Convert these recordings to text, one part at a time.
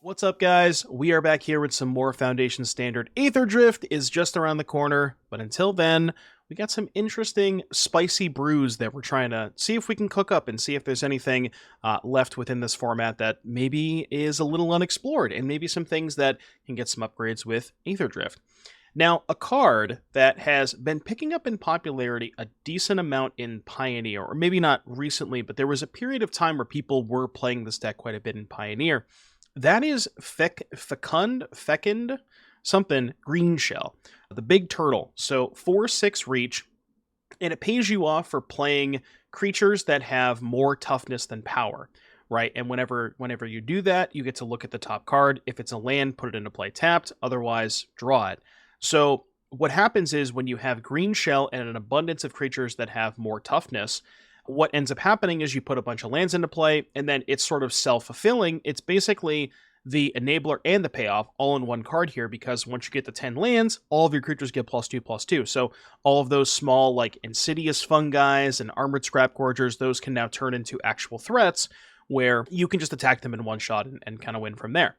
What's up, guys? We are back here with some more Foundation Standard. Aether Drift is just around the corner, but until then, we got some interesting spicy brews that we're trying to see if we can cook up and see if there's anything left within this format that maybe is a little unexplored, and maybe some things that can get some upgrades with Aether Drift. Now, a card that has been picking up in popularity a decent amount in Pioneer, or maybe not recently, but there was a period of time where people were playing this deck quite a bit in Pioneer. That is Fecund something Greenshell, the big turtle. So 4/6 reach, and it pays you off for playing creatures that have more toughness than power, right? And whenever you do that, you get to look at the top card. If it's a land, put it into play tapped. Otherwise, draw it. So what happens is when you have Greenshell and an abundance of creatures that have more toughness, what ends up happening is you put a bunch of lands into play, and then it's sort of self-fulfilling. It's basically the enabler and the payoff all in one card here, because once you get to 10 lands, all of your creatures get +2/+2. So all of those small, like, Insidious Fungi and Armored Scrapgorgers, those can now turn into actual threats, where you can just attack them in one shot and kind of win from there.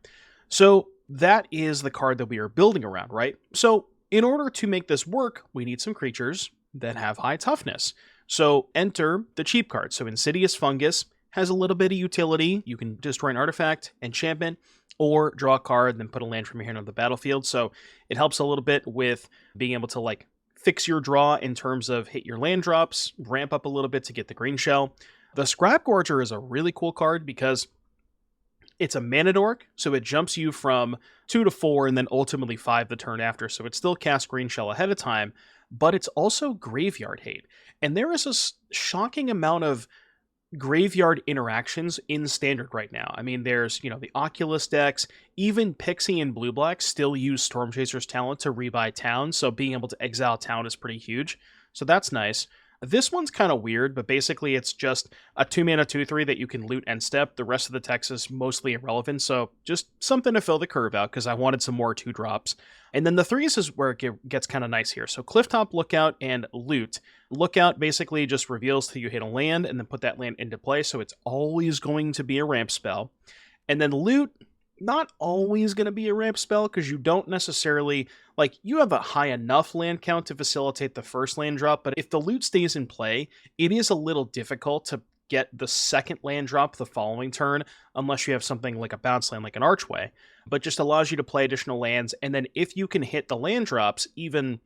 So that is the card that we are building around, right? So in order to make this work, we need some creatures that have high toughness. So enter the cheap card. So Insidious Fungus has a little bit of utility. You can destroy an artifact, enchantment, or draw a card and then put a land from your hand on the battlefield. So it helps a little bit with being able to, like, fix your draw in terms of hit your land drops, ramp up a little bit to get the Greenshell. The Scrapgorger is a really cool card because it's a mana dork, so it jumps you from 2 to 4 and then ultimately 5 the turn after. So it still casts Greenshell ahead of time, but it's also graveyard hate. And there is a shocking amount of graveyard interactions in Standard right now. I mean, there's, the Oculus decks, even Pixie and Blue-Black still use Stormchaser's talent to rebuy towns, so being able to exile town is pretty huge. So that's nice. This one's kind of weird, but basically it's just a 2-mana 2/3 that you can loot and step. The rest of the text is mostly irrelevant, so just something to fill the curve out, because I wanted some more 2-drops. And then the 3s is where it gets kind of nice here. So Clifftop Lookout and Loot. Lookout basically just reveals that you hit a land and then put that land into play, so it's always going to be a ramp spell. And then Loot, not always going to be a ramp spell, because you don't necessarily, you have a high enough land count to facilitate the first land drop, but if the loot stays in play, it is a little difficult to get the second land drop the following turn, unless you have something like a bounce land like an Archway, but just allows you to play additional lands. And then if you can hit the land drops, even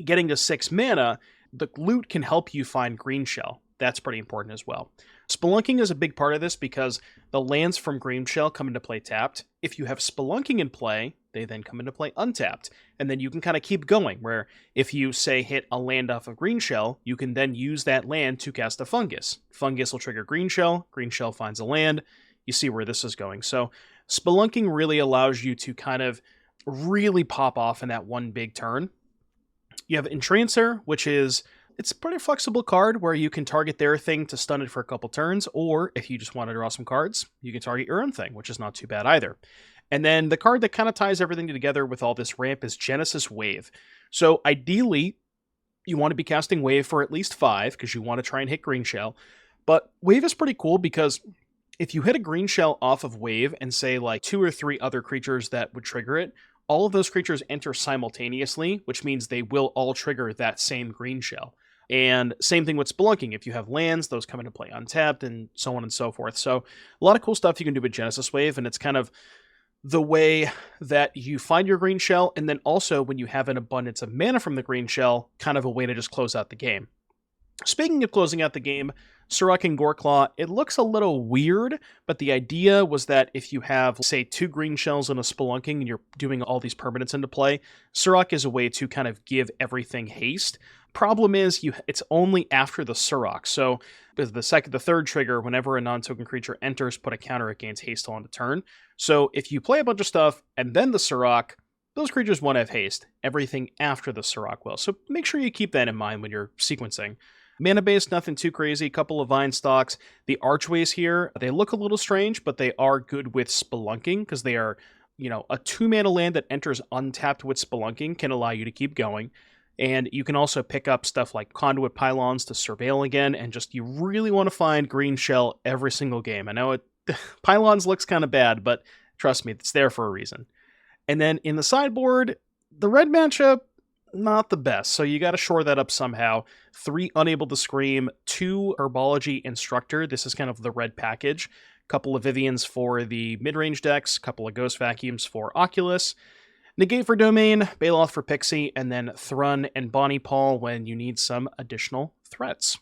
getting to 6 mana, the loot can help you find Greenshell. That's pretty important as well. Spelunking is a big part of this because the lands from Greenshell come into play tapped. If you have Spelunking in play, they then come into play untapped. And then you can kind of keep going, where if you, say, hit a land off of Greenshell, you can then use that land to cast a Fungus. Fungus will trigger Greenshell. Greenshell finds a land. You see where this is going. So Spelunking really allows you to kind of really pop off in that one big turn. You have Entrancer, which is... it's a pretty flexible card where you can target their thing to stun it for a couple turns, or if you just want to draw some cards, you can target your own thing, which is not too bad either. And then the card that kind of ties everything together with all this ramp is Genesis Wave. So ideally, you want to be casting Wave for at least 5, because you want to try and hit Greenshell. But Wave is pretty cool because if you hit a Greenshell off of Wave and say 2 or 3 other creatures that would trigger it, all of those creatures enter simultaneously, which means they will all trigger that same Greenshell. And same thing with Spelunking. If you have lands, those come into play untapped, and so on and so forth. So a lot of cool stuff you can do with Genesis Wave, and it's kind of the way that you find your Greenshell, and then also when you have an abundance of mana from the Greenshell, kind of a way to just close out the game. Speaking of closing out the game, Surrak and Goreclaw, it looks a little weird, but the idea was that if you have, say, 2 Greenshells and a Spelunking, and you're doing all these permanents into play, Surrak is a way to kind of give everything haste. Problem is, it's only after the Surrak. So the third trigger, whenever a non-token creature enters, put a counter, it gains haste on the turn. So if you play a bunch of stuff and then the Surrak, those creatures won't have haste. Everything after the Surrak will. So make sure you keep that in mind when you're sequencing. Mana base, nothing too crazy. A couple of Vine Stalks. The Archways here, they look a little strange, but they are good with Spelunking, because they are, a 2-mana land that enters untapped with Spelunking can allow you to keep going. And you can also pick up stuff like Conduit Pylons to surveil again, and just, you really want to find Greenshell every single game. I know Pylons looks kind of bad, but Trust me, it's there for a reason. And then in the sideboard, the red matchup, not the best. So you got to shore that up somehow. 3 Unable to Scream, 2 Herbology Instructor. This is kind of the red package. Couple of Viviens for the mid-range decks, couple of Ghost Vacuums for Oculus, Negate for Domain, Baloth for Pixie, and then Thrun and Bonny Pall when you need some additional threats.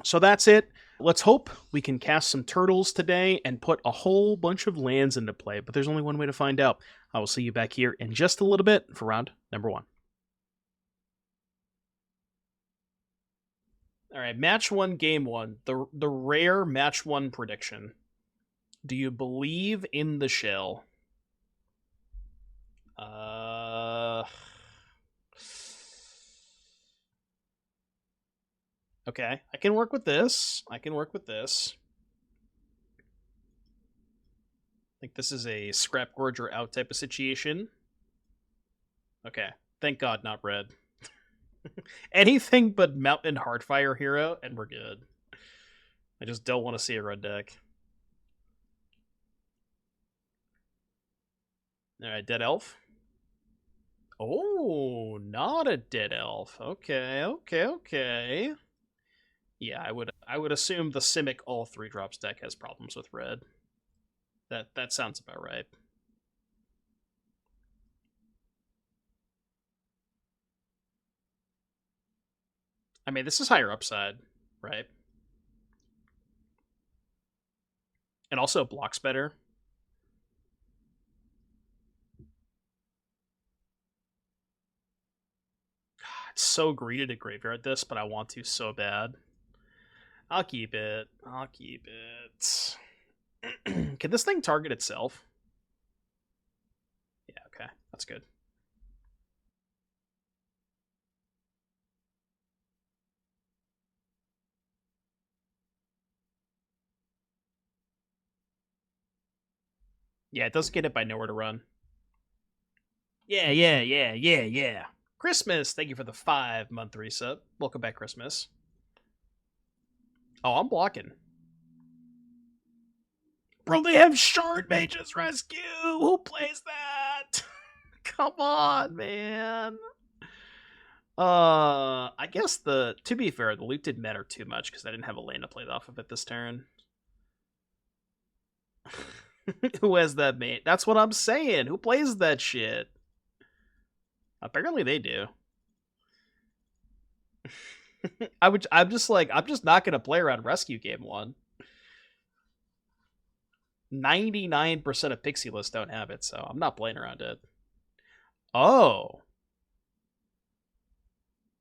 So that's it. Let's hope we can cast some turtles today and put a whole bunch of lands into play, but there's only one way to find out. I will see you back here in just a little bit for round number 1. All right, match 1, game 1. The rare match 1 prediction. Do you believe in the shell? Okay, I can work with this. I think this is a Scrapgorger out type of situation. Okay, thank God not red. Anything but Mountain Heartfire Hero, and we're good. I just don't want to see a red deck. Alright, Dead Elf. Oh, not a Dead Elf. Okay. Yeah, I would assume the Simic all 3 drops deck has problems with red. That sounds about right. I mean, this is higher upside, right? And also blocks better. God, it's so greedy to graveyard this, but I want to so bad. I'll keep it. Can this thing target itself? Yeah, okay. That's good. Yeah, it does get it by nowhere to run. Yeah. Christmas, thank you for the 5-month resub. Welcome back, Christmas. Oh, I'm blocking. Bro, they have Shard Mage's Rescue! Who plays that? Come on, man. I guess to be fair, the loot didn't matter too much because I didn't have a lane to play off of it this turn. Who has that mate? That's what I'm saying. Who plays that shit? Apparently they do. I'm just not gonna play around Rescue game 1. 99% of Pixie lists don't have it, so I'm not playing around it. Oh,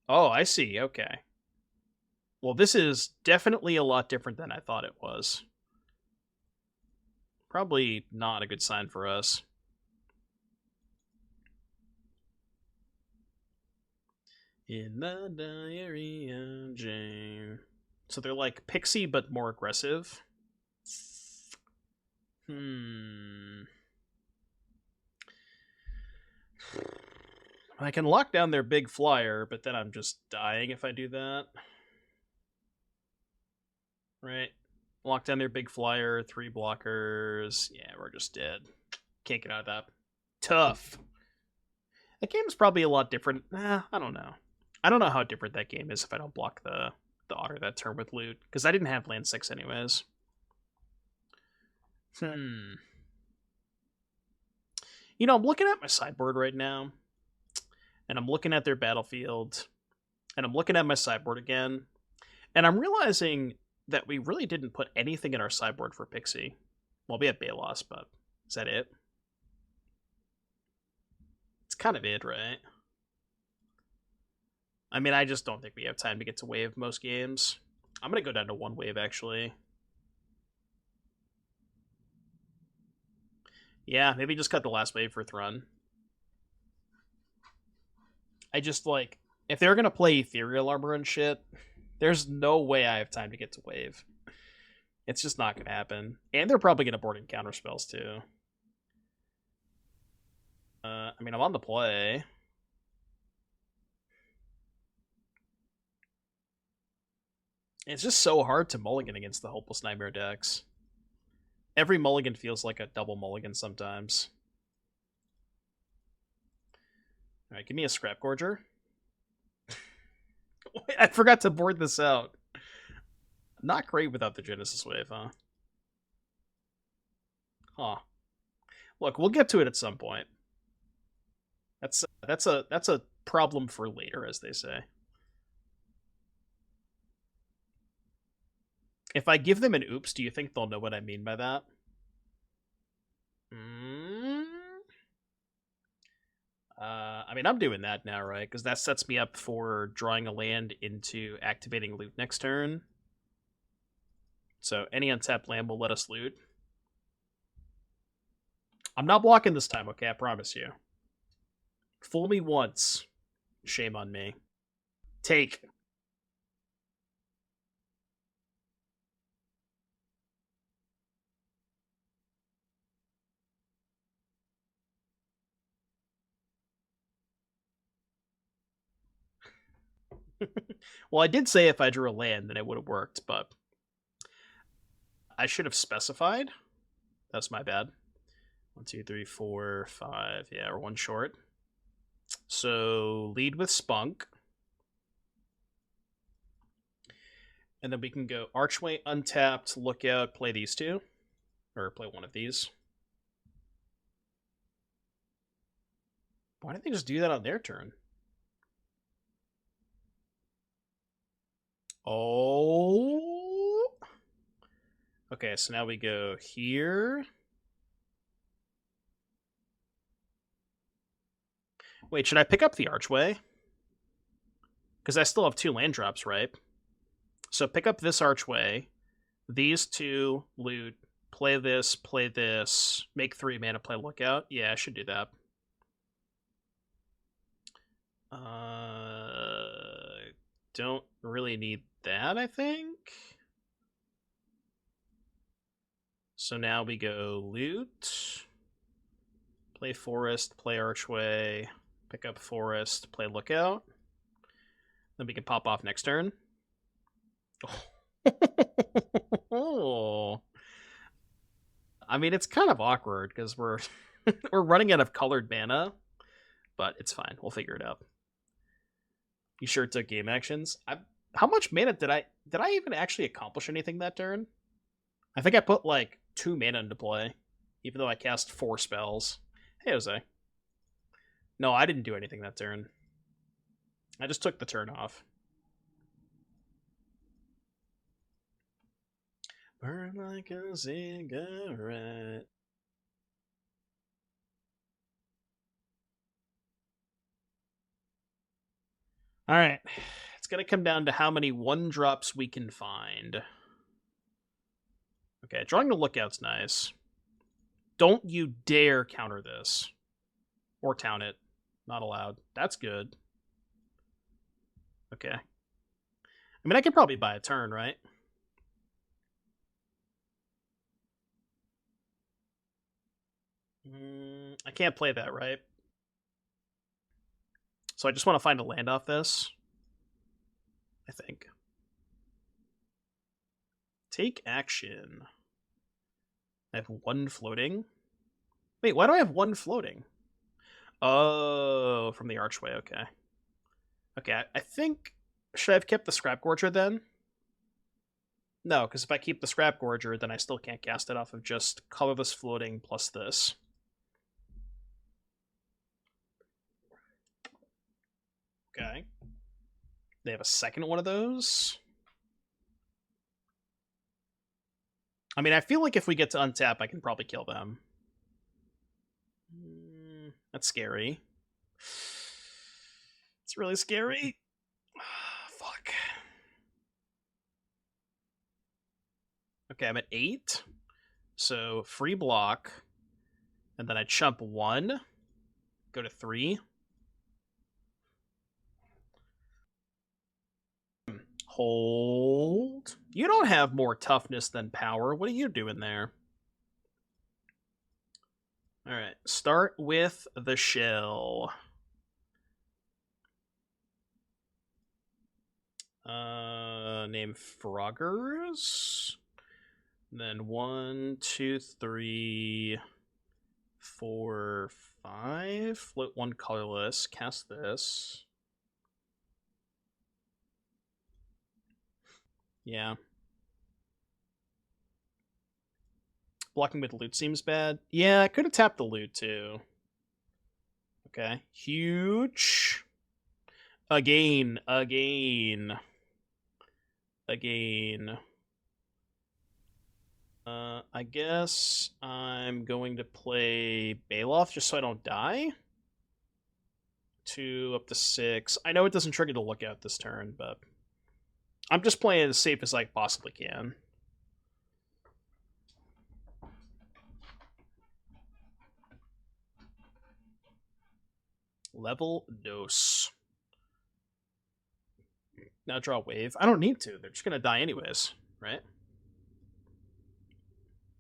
I see. Okay. Well, this is definitely a lot different than I thought it was. Probably not a good sign for us. In the diary of Jane. So they're like Pixie, but more aggressive. I can lock down their big flyer, but then I'm just dying if I do that. Right? Lock down their big flyer, 3 blockers. Yeah, we're just dead. Can't get out of that. Tough. That game's probably a lot different. I don't know. I don't know how different that game is if I don't block the Otter that turn with loot, because I didn't have land 6 anyways. You know, I'm looking at my sideboard right now, and I'm looking at their battlefield, and I'm looking at my sideboard again, and I'm realizing that we really didn't put anything in our sideboard for Pixie. Well, we have Baloth, but is that it? It's kind of it, right? I mean, I just don't think we have time to get to wave most games. I'm going to go down to 1 wave, actually. Yeah, maybe just cut the last wave for Thrun. I just, like, if they're going to play Ethereal Armor and shit, there's no way I have time to get to wave. It's just not going to happen. And they're probably going to board in counter spells, too. I mean, I'm on the play. It's just so hard to mulligan against the Hopeless Nightmare decks. Every mulligan feels like a double mulligan sometimes. Alright, give me a Scrapgorger. I forgot to board this out. Not great without the Genesis Wave, huh? Huh. Look, we'll get to it at some point. That's a problem for later, as they say. If I give them an oops, do you think they'll know what I mean by that? I mean, I'm doing that now, right? Because that sets me up for drawing a land into activating loot next turn. So any untapped land will let us loot. I'm not blocking this time, okay? I promise you. Fool me once. Shame on me. Take. Well, I did say if I drew a land, then it would have worked, but I should have specified. That's my bad. 1, 2, 3, 4, 5. Yeah, we're one short. So lead with Spunk. And then we can go Archway, untapped, Lookout, play these two. Or play one of these. Why didn't they just do that on their turn? Oh. Okay, so now we go here. Wait, should I pick up the Archway? Because I still have 2 land drops, right? So pick up this Archway. These 2, loot. Play this, make 3 mana, play Lookout. Yeah, I should do that. Don't really need that, I think. So now we go loot, play forest, play Archway, pick up forest, play Lookout. Then we can pop off next turn. Oh. I mean, it's kind of awkward because we're we're running out of colored mana, but it's fine. We'll figure it out. You sure took game actions? How much mana did I even actually accomplish anything that turn? I think I put like 2 mana into play, even though I cast 4 spells. Hey, Jose. No, I didn't do anything that turn. I just took the turn off. Burn like a cigarette. Alright. It's going to come down to how many 1-drops we can find. Okay, drawing the Lookout's nice. Don't you dare counter this. Or town it. Not allowed. That's good. Okay. I mean, I could probably buy a turn, right? I can't play that, right? So I just want to find a land off this. I think. Take action. I have 1 floating. Wait, why do I have 1 floating? Oh, from the Archway, okay. Okay, I think... Should I have kept the Scrapgorger then? No, because if I keep the Scrapgorger, then I still can't cast it off of just colorless floating plus this. Okay. They have a second one of those. I mean, I feel like if we get to untap, I can probably kill them. That's scary. It's really scary. Fuck. Okay, I'm at 8. So free block. And then I chump 1. Go to 3. Hold. You don't have more toughness than power. What are you doing there? Alright, start with the shell. Name Froggers. Then 1, 2, 3, 4, 5. Float 1 colorless. Cast this. Yeah. Blocking with loot seems bad. Yeah, I could have tapped the loot too. Okay. Huge. Again. I guess I'm going to play Baloth just so I don't die. 2 up to 6. I know it doesn't trigger the Lookout this turn, but I'm just playing as safe as I possibly can. Level dose. Now draw a wave. I don't need to. They're just going to die anyways, right?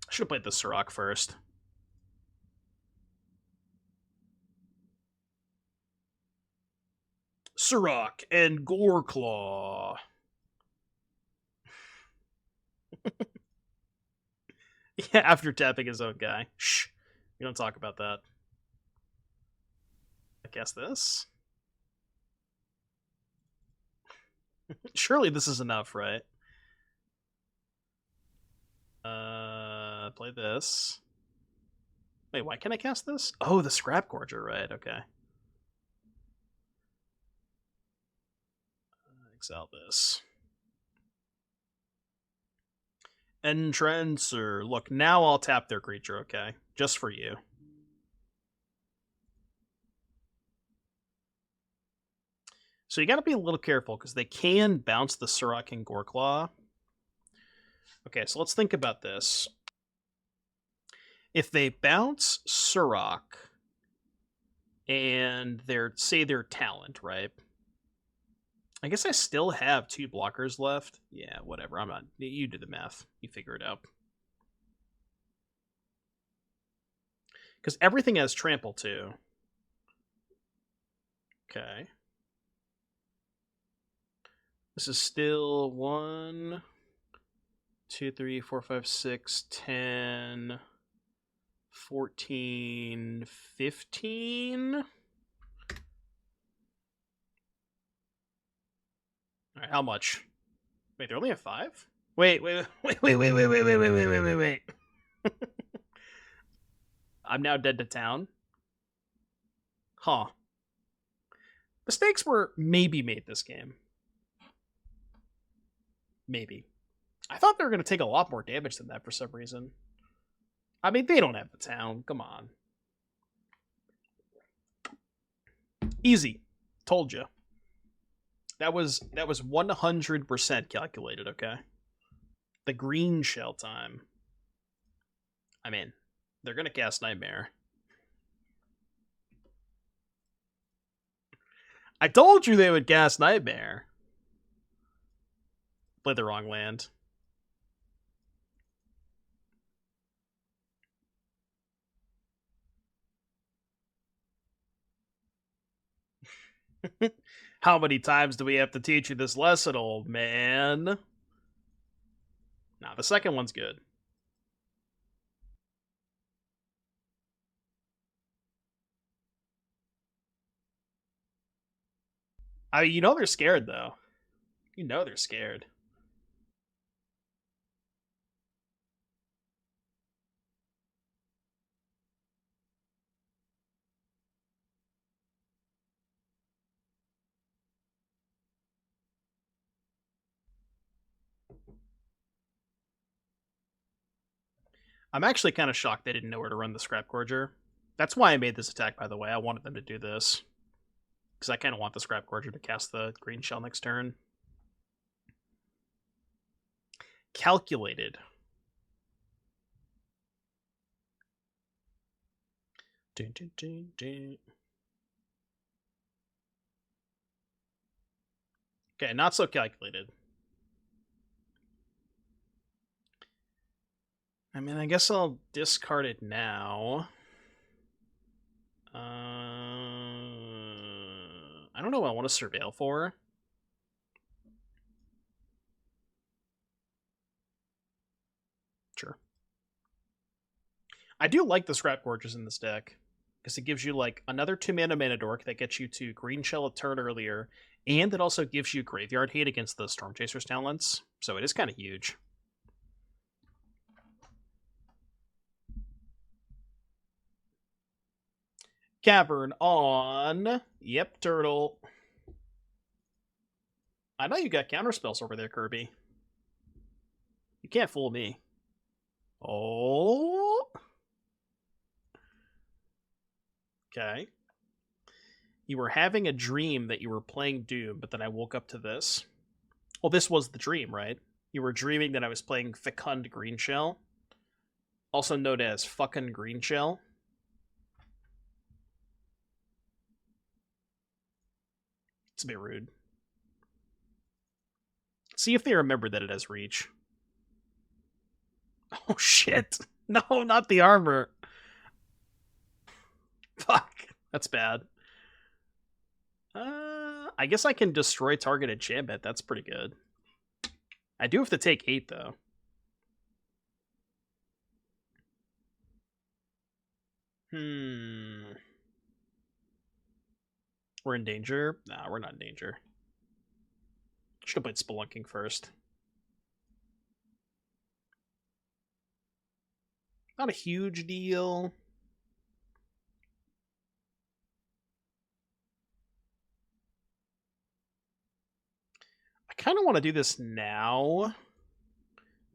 I should have played the Surrak first. Surrak and Goreclaw. Yeah, after tapping his own guy. Shh. We don't talk about that. I guess this. Surely this is enough, right? Play this. Wait, why can't I cast this? Oh, the Scrapgorger, right? Okay. Exile this. Entrancer. Look, now I'll tap their creature, okay? Just for you. So you gotta be a little careful, because they can bounce the Surrak and Goreclaw. Okay, so let's think about this. If they bounce Surrak and say their talent, right? I guess I still have 2 blockers left. Yeah, whatever. I'm not. You do the math. You figure it out. Because everything has trample too. Okay. This is still 1, 2, 3, 4, 5, 6, 10, 14, 15. All right, how much? Wait, they're only at 5? Wait. I'm now dead to town. Huh. Mistakes were maybe made this game. Maybe. I thought they were going to take a lot more damage than that for some reason. I mean, they don't have the town. Come on. Easy. Told you. That was 100% calculated, okay? The Greenshell time. I mean, they're going to cast Nightmare. I told you they would cast Nightmare. Play the wrong land. How many times do we have to teach you this lesson, old man? Nah, the second one's good. I mean, you know they're scared, though. You know they're scared. I'm actually kind of shocked they didn't know where to run the Scrapgorger. That's why I made this attack, by the way. I wanted them to do this. Because I kind of want the Scrapgorger to cast the Greenshell next turn. Calculated. Dun, dun, dun, dun. Okay, not so calculated. I mean, I guess I'll discard it now. I don't know what I want to surveil for. Sure. I do like the Scrapgorgers in this deck, because it gives you, like, another 2-mana mana dork that gets you to Greenshell a turn earlier, and it also gives you Graveyard Hate against the Stormchaser's Talents, so it is kind of huge. Cavern on... Yep, Turtle. I know you got counterspells over there, Kirby. You can't fool me. Oh... Okay. You were having a dream that you were playing Doom, but then I woke up to this. Well, this was the dream, right? You were dreaming that I was playing Fecund Greenshell, also known as Fecund Greenshell. It's a bit rude. See if they remember that it has reach. Oh, shit. No, not the armor. Fuck. That's bad. I guess I can destroy target enchantment. That's pretty good. I do have to take 8, though. We're in danger? Nah, we're not in danger. Should have played Spelunking first. Not a huge deal. I kind of want to do this now,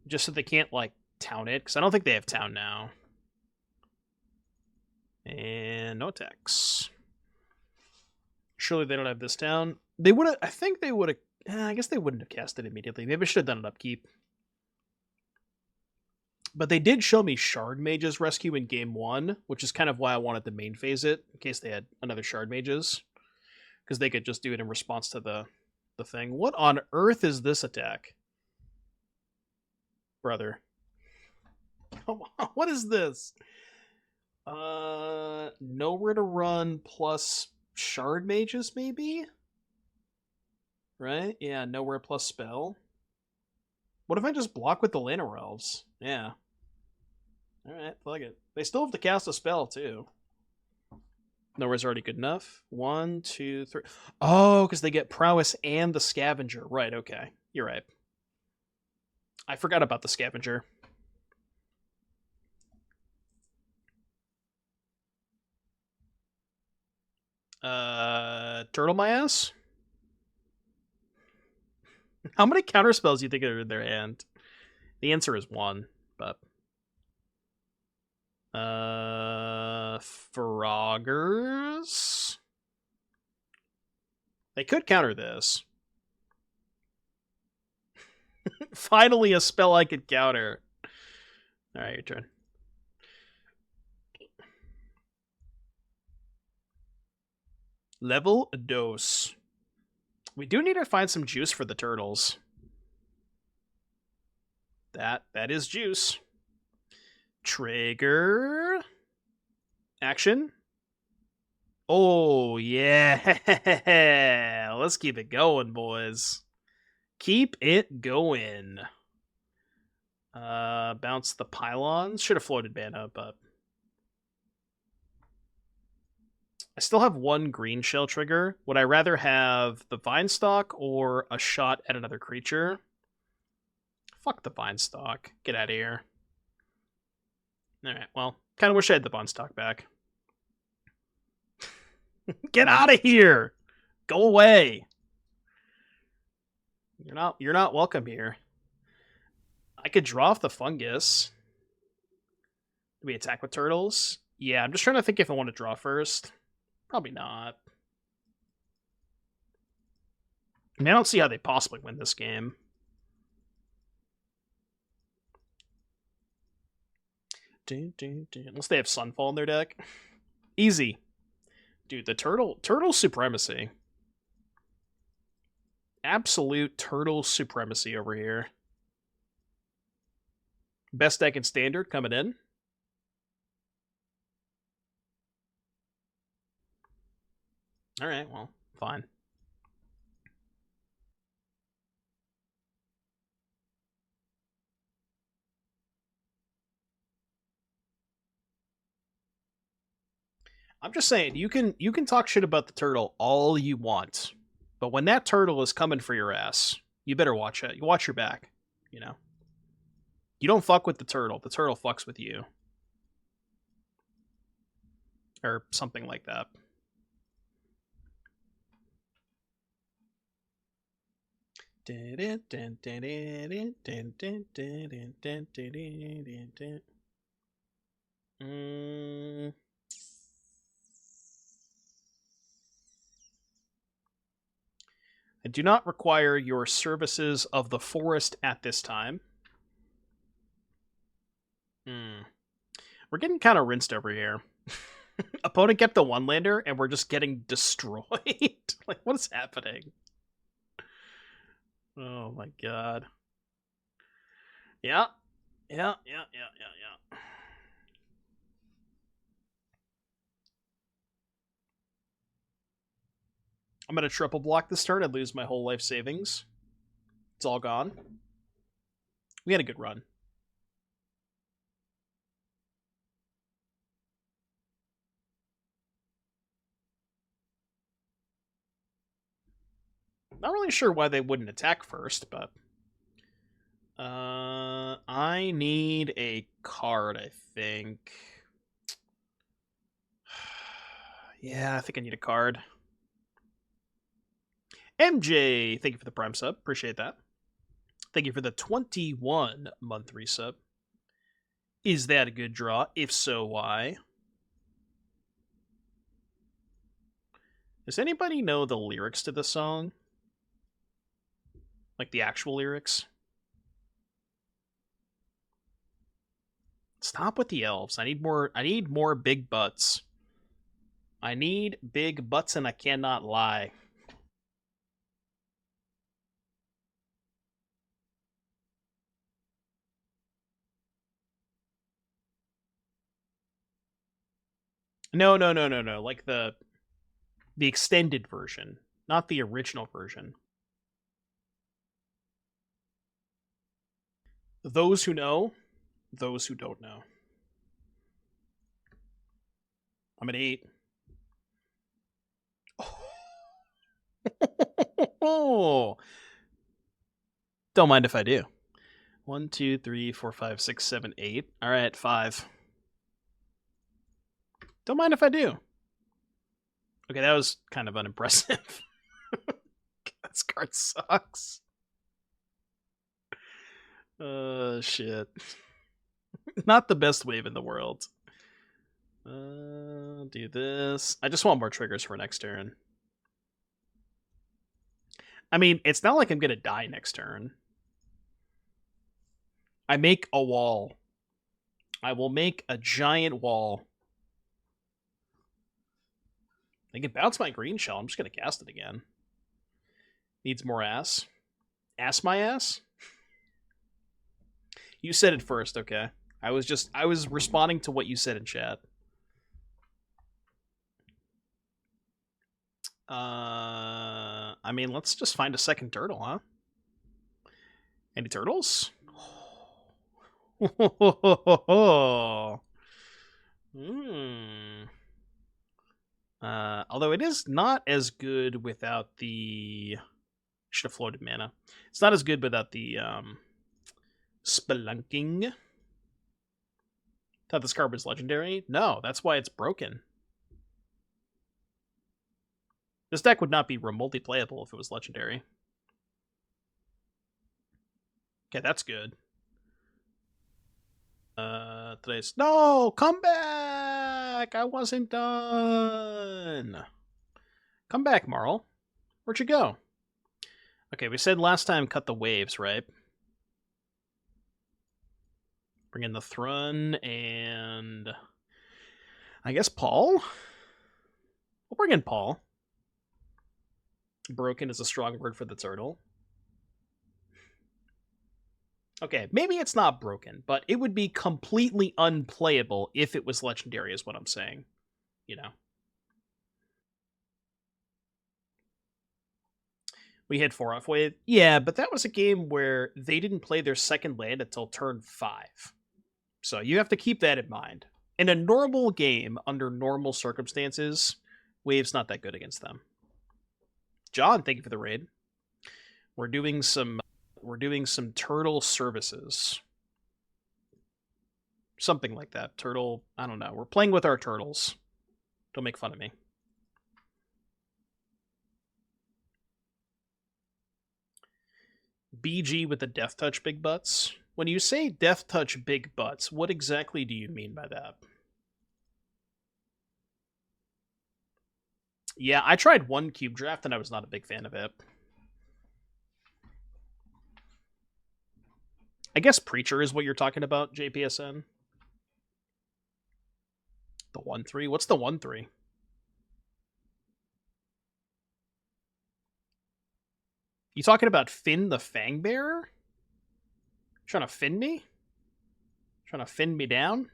just so they can't, like, town it, because I don't think they have town now. And no attacks. Surely they don't have this town. They would have, I think they would have, I guess they wouldn't have cast it immediately. Maybe I should have done an upkeep. But they did show me Shard Mage's Rescue in game 1, which is kind of why I wanted to main phase it, in case they had another Shard Mages. Because they could just do it in response to the thing. What on earth is this attack? Brother. Come on, what is this? Nowhere to run plus Shard Mages, maybe? Right? Yeah, nowhere plus spell. What if I just block with the Llanowar Elves? Yeah. Alright, fuck it. They still have to cast a spell, too. Nowhere's already good enough. 1, 2, 3. Oh, because they get Prowess and the Scavenger. Right, okay. You're right. I forgot about the Scavenger. Turtle my ass? How many counterspells do you think are in their hand? The answer is 1, but... Froggers? They could counter this. Finally a spell I could counter. Alright, your turn. Level dose. We do need to find some juice for the turtles. That is juice. Trigger. Action. Oh, yeah. Let's keep it going, boys. Keep it going. Bounce the pylons. Should have floated mana, but... I still have 1 green shell trigger. Would I rather have the Vinestalk or a shot at another creature? Fuck the Vinestalk. Get out of here. Alright, well, kind of wish I had the Vinestalk back. Get out of here! Go away! You're not welcome here. I could draw off the fungus. Do we attack with turtles? Yeah, I'm just trying to think if I want to draw first. Probably not. I mean, I don't see how they possibly win this game. Unless they have Sunfall in their deck. Easy. Dude, the turtle supremacy. Absolute turtle supremacy over here. Best deck in Standard coming in. Alright, well, fine. I'm just saying, you can talk shit about the turtle all you want, but when that turtle is coming for your ass, you better watch it. You watch your back, you know? You don't fuck with the turtle fucks with you. Or something like that. I do not require your services of the forest at this time. We're getting kind of rinsed over here. Opponent kept the one-lander, and we're just getting destroyed. Like, what is happening? Oh my god. Yeah. I'm going to triple block this turn and lose my whole life savings. It's all gone. We had a good run. Not really sure why they wouldn't attack first, but... I need a card, I think. Yeah, I think I need a card. MJ, thank you for the Prime sub. Appreciate that. Thank you for the 21-month resub. Is that a good draw? If so, why? Does anybody know the lyrics to the song? Like the actual lyrics? Stop with the elves. I need more big butts. I need big butts and I cannot lie. No. Like the extended version, not the original version. Those who know, those who don't know. I'm at 8. Oh. Don't mind if I do. 1, 2, 3, 4, 5, 6, 7, 8. All right, 5. Don't mind if I do. Okay, that was kind of unimpressive. This card sucks. Shit. Not the best wave in the world. Do this. I just want more triggers for next turn. I mean, it's not like I'm gonna die next turn. I make a wall. I will make a giant wall. I can bounce my Greenshell. I'm just gonna cast it again. Needs more ass. Ass my ass? You said it first, okay. I was responding to what you said in chat. I mean, let's just find a second turtle, huh? Any turtles? Although it is not as good without the... Should have floated mana. It's not as good without the Spelunking. Thought this card was legendary? No, that's why it's broken. This deck would not be multi-playable if it was legendary. Okay, that's good. Today's... No! Come back! I wasn't done! Come back, Marl. Where'd you go? Okay, we said last time cut the waves, right? Bring in the Thrun and... I guess Pall? We'll bring in Pall. Broken is a strong word for the turtle. Okay, maybe it's not broken, but it would be completely unplayable if it was legendary, is what I'm saying. You know. We hit 4-off wave. Yeah, but that was a game where they didn't play their second land until turn 5. So you have to keep that in mind. In a normal game, under normal circumstances, Wave's not that good against them. John, thank you for the raid. We're doing some turtle services. Something like that. Turtle, I don't know. We're playing with our turtles. Don't make fun of me. BG with the Death Touch big butts. When you say Death Touch big butts, what exactly do you mean by that? Yeah, I tried one cube draft and I was not a big fan of it. I guess Preacher is what you're talking about, JPSN. The 1-3? What's the 1-3? You talking about Finn the Fangbearer? Trying to fin me? Trying to fin me down?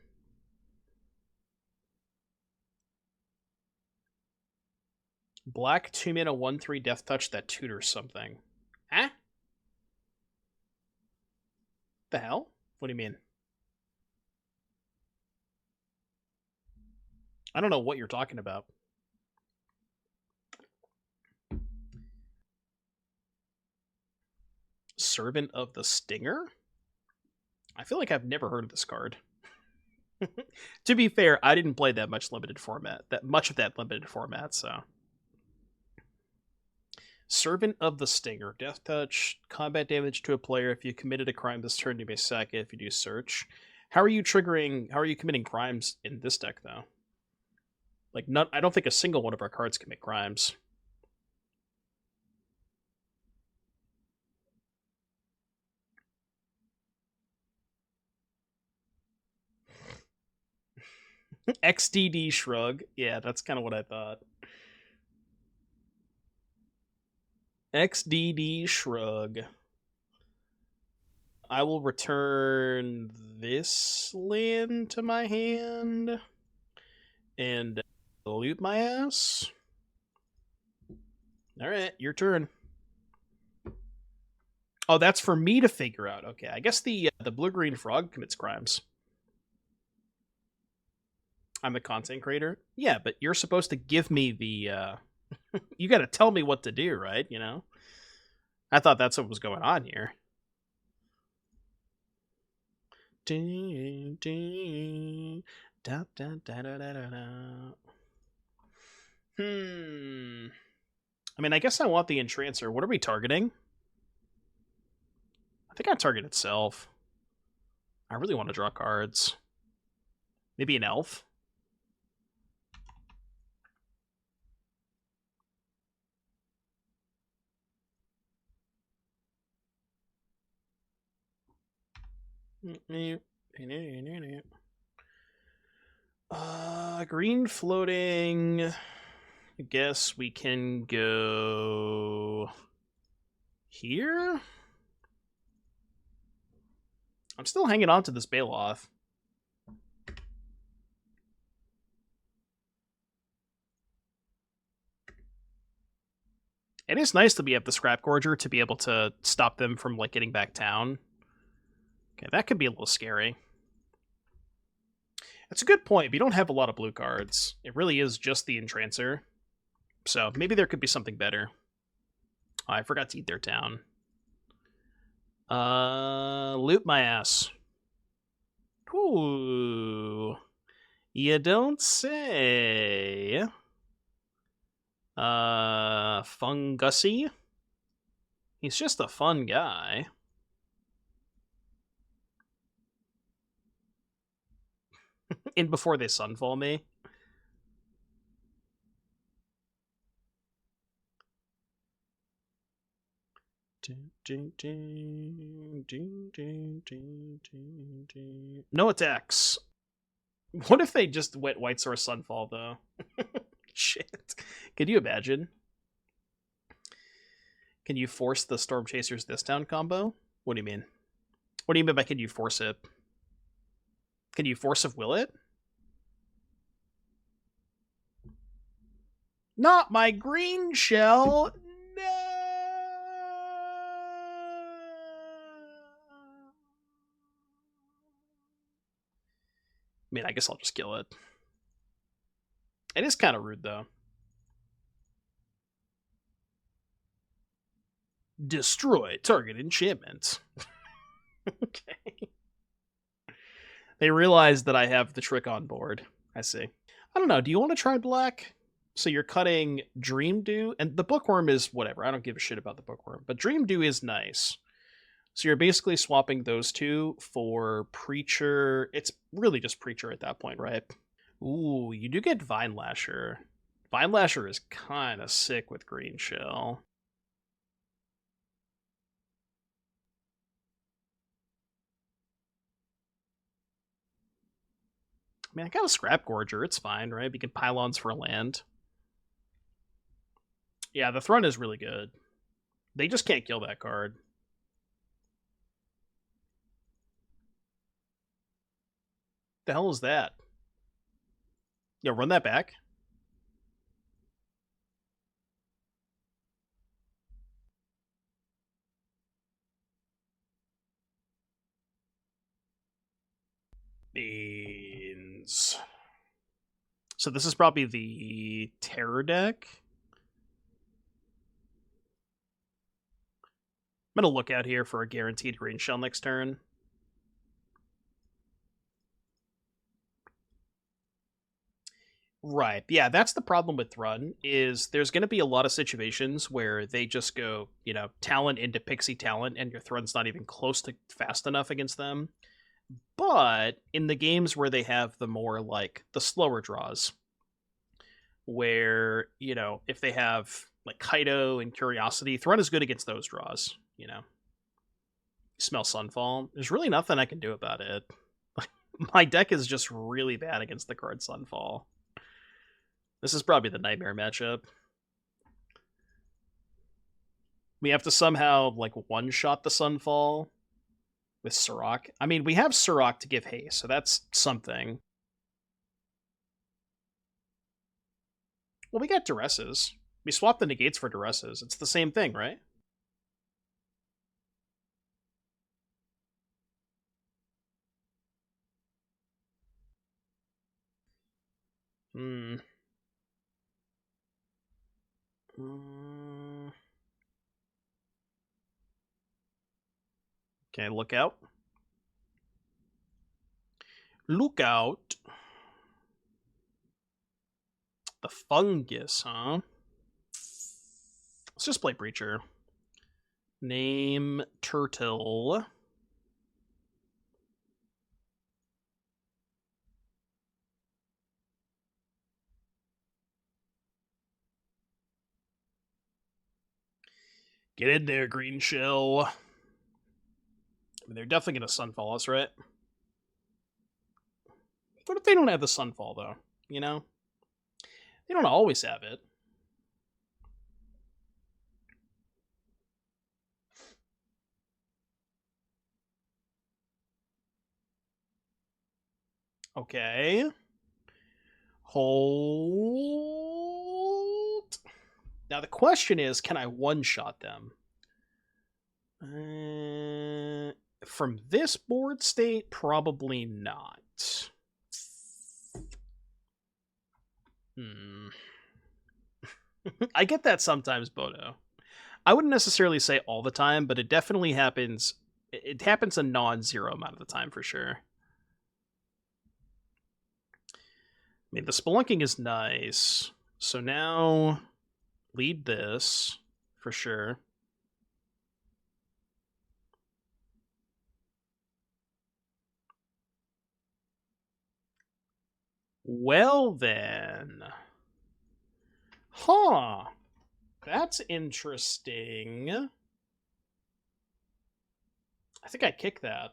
Black 2-mana 1-3 Death Touch that tutors something. Huh? The hell? What do you mean? I don't know what you're talking about. Servant of the Stinger? I feel like I've never heard of this card. To be fair, I didn't play that much limited format. So. Servant of the Stinger. Death Touch. Combat damage to a player. If you committed a crime this turn, you may sack it if you do search. How are you committing crimes in this deck, though? Like, I don't think a single one of our cards commit crimes. XDD Shrug. Yeah, that's kind of what I thought. XDD Shrug. I will return this land to my hand and loot my ass. Alright, your turn. Oh, that's for me to figure out. Okay, I guess the blue-green frog commits crimes. I'm the content creator? Yeah, but you're supposed to give me the... you gotta tell me what to do, right? You know? I thought that's what was going on here. I mean, I guess I want the Entrancer. What are we targeting? I think I target itself. I really want to draw cards. Maybe an elf? Green floating. I guess we can go here. I'm still hanging on to this Baloth. It is nice to be up the Scrapgorger to be able to stop them from like getting back down. Okay, that could be a little scary. That's a good point. We don't have a lot of blue cards. It really is just the Entrancer. So maybe there could be something better. Oh, I forgot to eat their town. Loot my ass. Ooh. You don't say. Fungusy? He's just a fun guy. In before they sunfall me. No attacks. What if they just went White Source Sunfall, though? Shit. Can you imagine? Can you force the Storm Chasers this town combo? What do you mean? What do you mean by can you force it? Can you force of will it? Not my Greenshell! No! mean, I guess I'll just kill it. It is kind of rude, though. Destroy target enchantment. Okay. They realize that I have the trick on board. I see. I don't know. Do you want to try black? So you're cutting Dreamdew, and the Bookworm is whatever. I don't give a shit about the Bookworm, but Dreamdew is nice. So you're basically swapping those two for Preacher. It's really just Preacher at that point, right? Ooh, you do get Vine Lasher. Vine Lasher is kind of sick with Greenshell. I mean, I got a Scrapgorger. It's fine, right? We can Pylons for land. Yeah, the Thrun is really good. They just can't kill that card. The hell is that? Yo, run that back. Beans. So this is probably the Terror deck. I'm going to look out here for a guaranteed Greenshell next turn. Right. Yeah, that's the problem with Thrun, is there's going to be a lot of situations where they just go, you know, talent into Pixie talent, and your Thrun's not even close to fast enough against them. But in the games where they have the more, like, the slower draws, where, you know, if they have, like, Kaido and Curiosity, Thrun is good against those draws, you know. Smell Sunfall. There's really nothing I can do about it. My deck is just really bad against the card Sunfall. This is probably the nightmare matchup. We have to somehow, like, one-shot the Sunfall with Surrak. I mean, we have Surrak to give haste, so that's something. Well, we got Duresses. We swapped the negates for Duresses. It's the same thing, right? Hmm. Okay, Lookout. Lookout. The Fungus, huh? Let's just play Breacher. Name Turtle. Get in there, Greenshell. I mean, they're definitely going to Sunfall us, right? What if they don't have the Sunfall, though? You know? They don't always have it. Okay. Hold. Now the question is, can I one-shot them? From this board state, probably not. I get that sometimes, Bodo. I wouldn't necessarily say all the time, but it definitely happens. It happens a non-zero amount of the time for sure. I mean, the Spelunking is nice. So now, lead this, for sure. Well then. Huh. That's interesting. I think I kick that.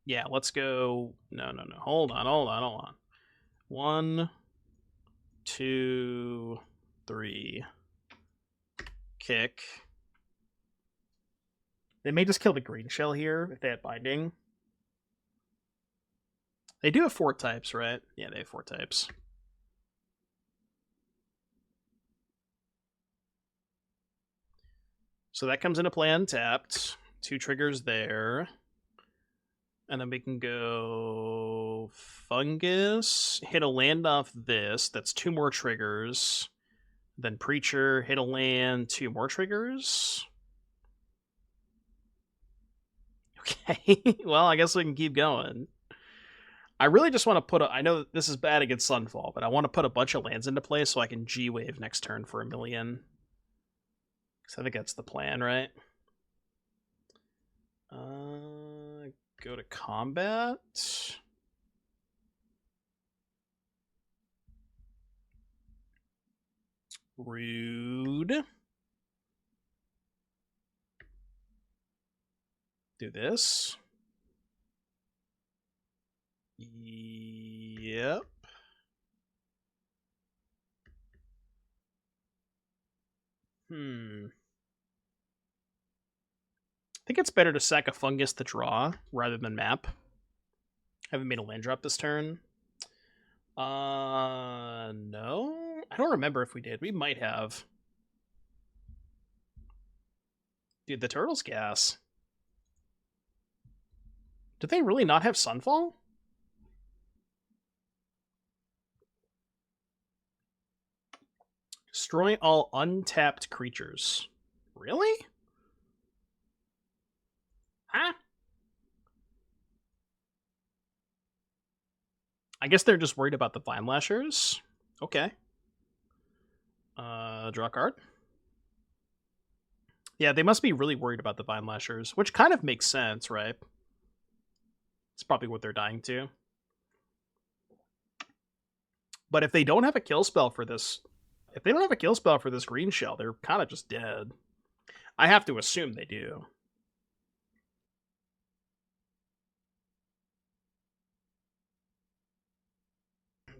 Yeah, let's go. No. Hold on. 1, 2, 3. Kick. They may just kill the Greenshell here if they had binding. They do have 4 types, right? Yeah, they have 4 types. So that comes into play untapped. 2 triggers there. And then we can go Fungus, hit a land off this. That's 2 more triggers. Then Preacher, hit a land, 2 more triggers. Okay, well, I guess we can keep going. I really just want to put I know this is bad against Sunfall, but I want to put a bunch of lands into play so I can G-Wave next turn for 1,000,000. Because I think that's the plan, right? Go to combat. Rude. Do this. Yep. I think it's better to sack a Fungus to draw rather than map. Haven't made a land drop this turn. No. I don't remember if we did. We might have. Dude, the Turtle's gas. Did they really not have Sunfall? Destroy all untapped creatures. Really? Huh? I guess they're just worried about the Vine Lashers. Okay. Draw a card. Yeah, they must be really worried about the Vine Lashers, which kind of makes sense, right? It's probably what they're dying to. But if they don't have a kill spell for this... If they don't have a kill spell for this Greenshell, they're kind of just dead. I have to assume they do.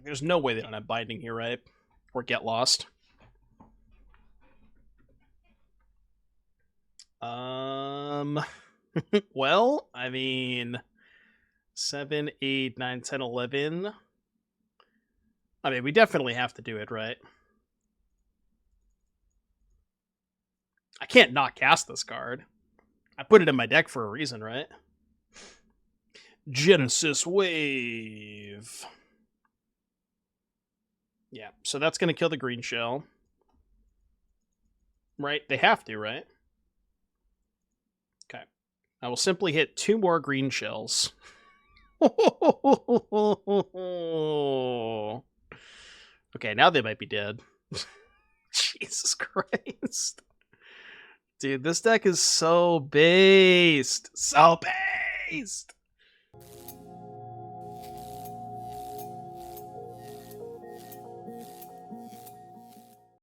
There's no way they don't have Binding here, right? Or Get Lost. Well, I mean... 7, 8, 9, 10, 11... I mean, we definitely have to do it, right? I can't not cast this card. I put it in my deck for a reason, right? Genesis Wave. Yeah, so that's going to kill the Greenshell. Right? They have to, right? Okay. I will simply hit 2 more Greenshells. Okay, now they might be dead. Jesus Christ. Dude, this deck is so based. So based.